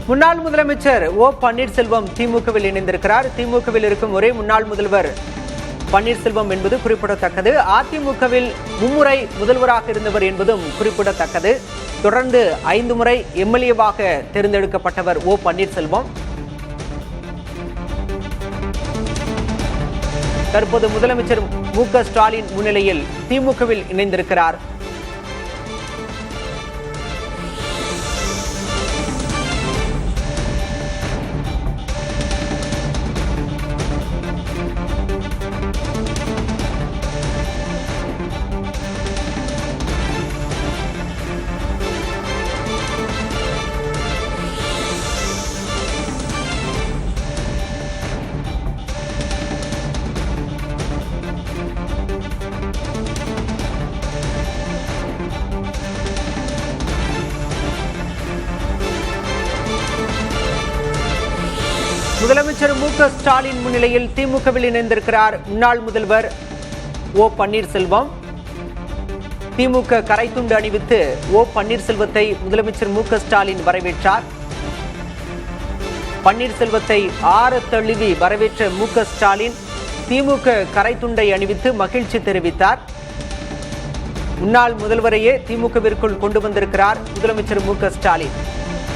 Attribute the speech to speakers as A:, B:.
A: முன்னாள் முதலமைச்சர் ஓ பன்னீர்செல்வம் திமுகவில் இணைந்திருக்கிறார். திமுகவில் இருக்கும் ஒரே முன்னாள் முதல்வர் பன்னீர்செல்வம் என்பது குறிப்பிடத்தக்கது. அதிமுகவில் மும்முறை முதல்வராக இருந்தவர் என்பதும் குறிப்பிடத்தக்கது. தொடர்ந்து 5 முறை எம்எல்ஏவாக தேர்ந்தெடுக்கப்பட்டவர் ஓ பன்னீர்செல்வம். தற்போது முதலமைச்சர் மு.க. ஸ்டாலின் முன்னிலையில் திமுகவில் இணைந்திருக்கிறார். முதலமைச்சர் மு.க. ஸ்டாலின் முன்னிலையில் திமுகவில் இணைந்திருக்கிறார் முன்னாள் முதல்வர் ஓ பன்னீர்செல்வம். திமுக கரைத்துண்டு அணிவித்து ஓ பன்னீர்செல்வத்தை முதலமைச்சர் மு.க. ஸ்டாலின் வரவேற்றார். பன்னீர்செல்வத்தை ஆற தழுவி வரவேற்ற மு.க. ஸ்டாலின் திமுக கரைத்துண்டை அணிவித்து மகிழ்ச்சி தெரிவித்தார். முன்னாள் முதல்வரையே திமுகவிற்குள் கொண்டு வந்திருக்கிறார் முதலமைச்சர் மு.க. ஸ்டாலின்.